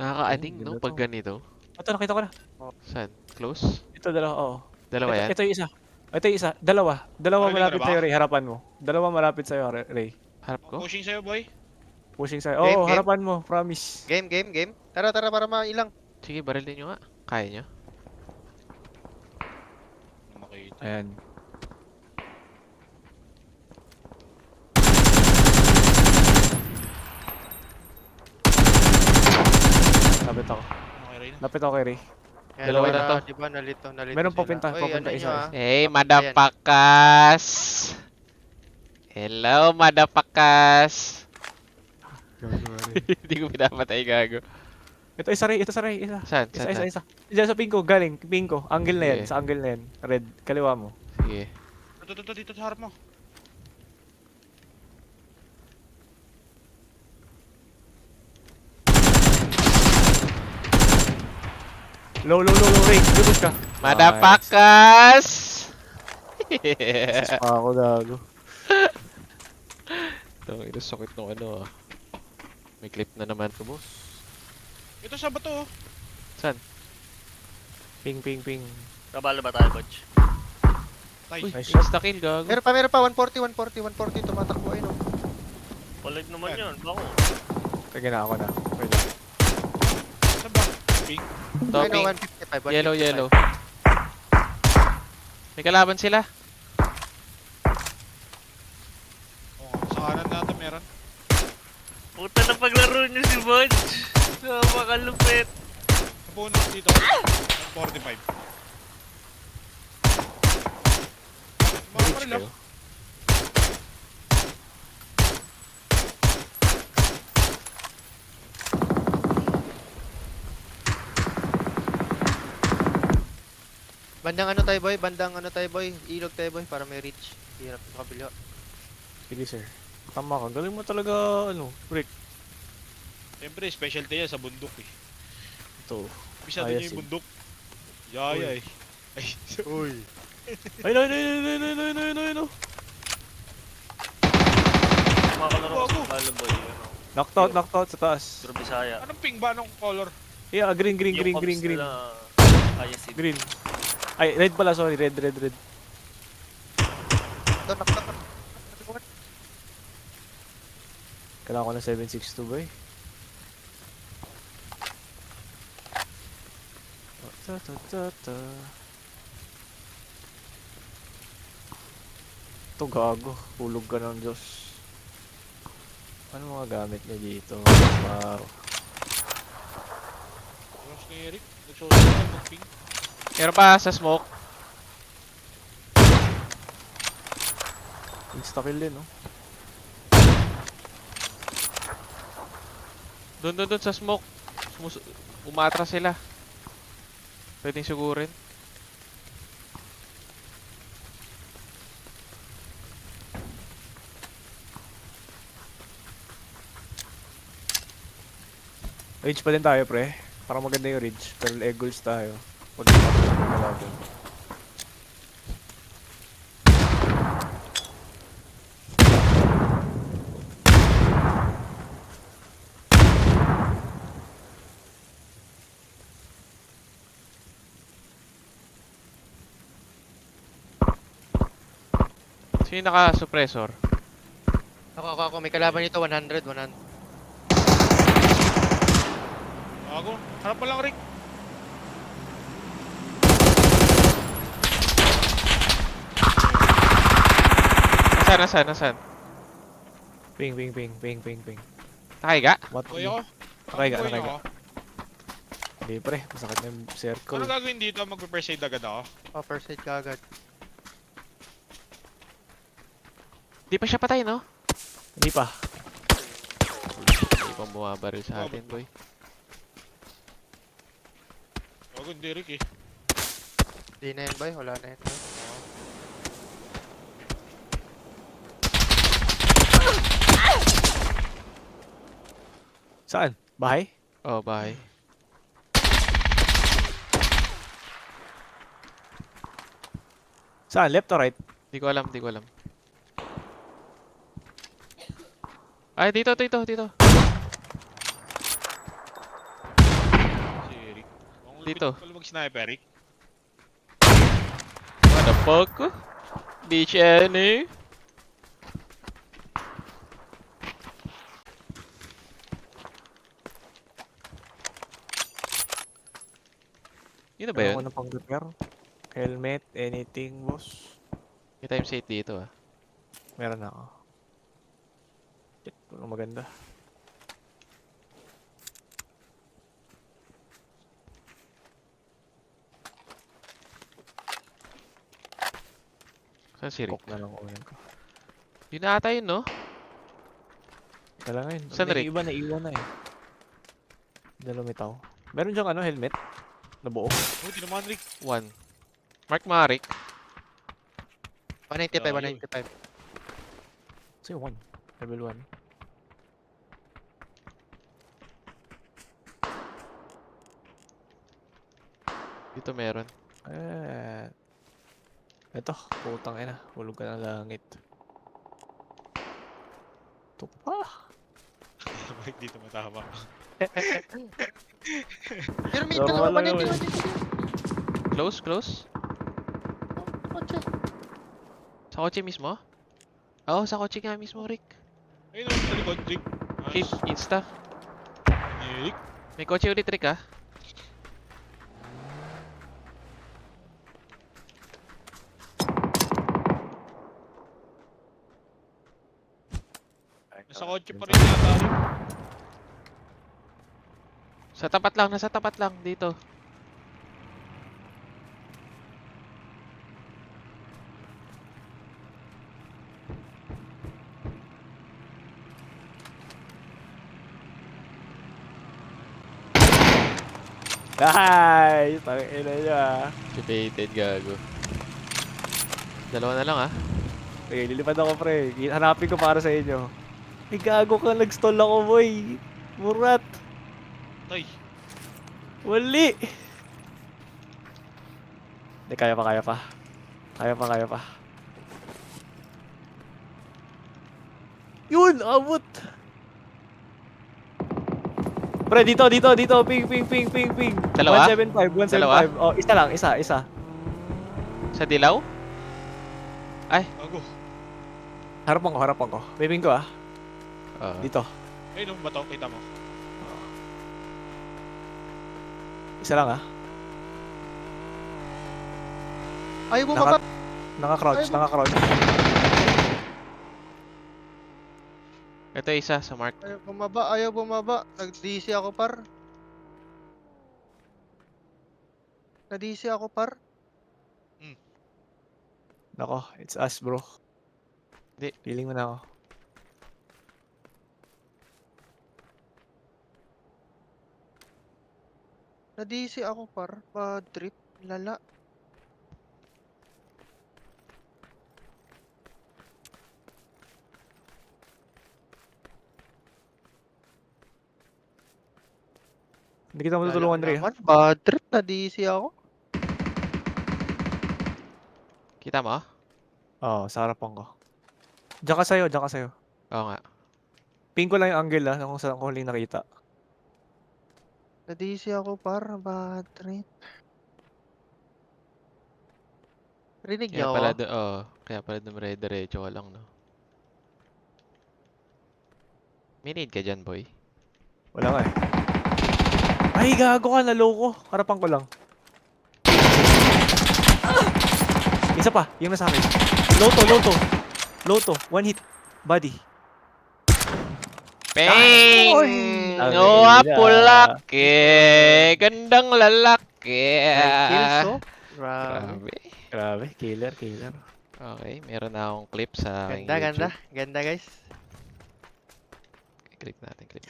Nakaka-ading, no? Ganda Pag to. ganito. Ito, nakita ko na. Saan? Close? Ito, dalawa, oo. Dalawa yan? Ito yung isa. Ito yung isa. Dalawa. Dalawa Nakikita na malapit ba? sa'yo, Ray. Harapan mo. Dalawa malapit sa'yo, Ray. Harap ko? Pushing sa'yo, boy. Pushing sa'yo. Game, Oo, game. harapan mo. Promise. Game. Tara, para mailang. Sige, barilin nyo nga. Kaya nyo? Makita. Ayan. Lapit ako. Okay, Ray na. Lapit ako kay Ray. Yan, Dalawa na to. Diba, nalito Meron sila. papunta, Oy, papunta ano isa, nyo, isa. Hey, Ayan. madapakas! Hello, madapakas! Hindi ko pinapatay, gago. Ito isa Ray, ito sa Ray, isa. Saan? Isa, Saan? isa, Saan? isa. Diyan sa pinko, galing. Pinko. Angle na yan. Sige. Sa angle na yan. Red. Kaliwa mo. Sige. Ito, dito sa harap mo. Low, Ray. Lubos ka. Madapakas! Ako gago. Itong sakit ng ano ah. May clip na naman to, boss. Ito sa bato, oh. Saan? Ping. Kabalo ba tayo, Butch? Nice. Uy, Nice last na kill, gago. Meron pa, 140, tumatakbo, ayun o. Palag naman yun, bako. Sige na, ako na. Pwede. Saan ba? Pink. Topping. Ayun o, 155, 155. Yellow. May kalaban sila. Oo, sa kanan natin meron. Puta na paglaro niyo si Butch. Napakalupit. Sa bonus dito. 145. Mga Reach parila. kayo. Bandang ano tayo boy, ilog tayo boy, para may reach. Hirap sa kabila. Sige, sir. Tama ka. Galing mo talaga, Rick. Siyempre, specialty yan sa bundok eh. Ito. Bisado Ayos niyo yung eh. bundok. Yaya eh. Ay, Uy. Ay. Makalaro ko Bago. sa Kabalo boy. Ano, Knocked out sa taas. Puro Bisaya. anong ping ba? Anong color? Yeah, green. Yung comms nila, ayos si Green. Ay, red pala, sorry. Red. Ito, knock. Kailangan ko ng 762, boy. Ito, gago. Hulog ka ng Diyos. Ano mga gamit niya dito? Wow. Tapos ni Eric. Nagsusunod na mag-ping. Meron pa sa smoke. Insta-kill din, no? Doon sa smoke. Umatras sila. Pwedeng sigurin. Ridge pa din tayo, pre. Para maganda yung ridge. Pero egg goals tayo. Pag kalaban. Sino yung naka-suppressor? Ako, may kalaban nito, 100. Ako. Harap mo lang, Rick. Nasaan? Ping. Nakahiga? What? Boy ako. Nakaiga. ako. Hindi, pre. Masakit na yung circle. Ano gagawin dito? Mag-press aid agad ako. First aid ka agad. Di pa siya patay, no? Hindi pa. Hindi pa bumabaril sa atin, boy. Ako hindi, Rick eh. Di na yan boy, wala na yan boy. Saan? Bahay? Oh, bye. Saan? Left or right? Di ko alam. Ay, dito. dito. Pwede mag-sniper, Rick. What the fuck? Beach any? Yun na ba Meron yun? ko na pang repair. Helmet, anything, boss. May times 8 dito ah. Meron na ako. Shit, walang maganda. Saan si Rick? Cook na lang kunin ko. Yun na ata yun, no? Kala ngayon. Saan, Rick? Iba na, iwan na eh. Dalumitaw. Meron diyang ano, helmet? Na buo. Oh, di naman, Rick. 1. Mark mga Rick. 195, Ayun. 195. Kasi 1. Level 1. Dito meron. Eh. Ito, putang ina. Hulog ka ng langit. Ito pa. Rick, dito matama. Pero may Normal dalawa, lang 190, 190. Close, close. Kotse. Sa kotse mismo? Oo, sa kotse nga mismo, Rick. Ayun, oh, sa likod, Rick. Keep Nice. insta. Ni Rick. May kotse ulit, Rick, ah. Nasa kotse pa rin yata, Rick. Sa tapat lang, nasa tapat lang, dito. Nice! Tangin ina niya. Debated, gago. Dalawa na lang, ah. Okay, lilipad ako pre. Hanapin ko para sa inyo. Ay gago ka, nag-stall ako boy. Murat. Tay. Wali. Hindi, kaya pa, kaya pa. Kaya pa, kaya pa. Yun! Abot! Pre, dito, dito, dito. Ping, ping, ping, ping, ping. Dalawa? 175, 175. Dalawa? Oh, isa lang, isa, isa. Sa dilaw? Bago. Harapan ko. May ping ko ah. Oo. Dito. Ayun, ba to? Kita mo. Isa lang ah. Ayaw bumaba. Naka-crouch, Ay, naka-crouch. Ito isa sa mark. Ayaw bumaba. Nag-DC ako, par. Na-DC ako, par. Nako, it's us bro. Hindi. Feeling mo na ako. Na-DC ako, par. Bad trip. Lala. Hindi kita matutulungan, Dre. Naman, bad trip. Na-DC ako. Kita mo? Oo, sa harapan ko. Diyan ka sa'yo, diyan ka sa'yo. Oo nga. Ping ko lang yung angle ah, kung saan ko huling nakita. Na-DC ako, par. Bad trip. Rinig Kaya niyo pala ako? kaya pala dumire-diretso ka lang, no? May need ka dyan, boy. Wala nga eh. Ay, gago ka, naloko. Harapan ko lang. Isa pa, yung nasa akin. Loto. One hit. Body. Peng! Ay, Oh, na. pulaki! Gandang lalaki! Kills, oh. Grabe. Grabe. Grabe, killer. Okay, meron na akong clip sa aking Ganda, YouTube. ganda. Ganda, guys. Click natin, clip.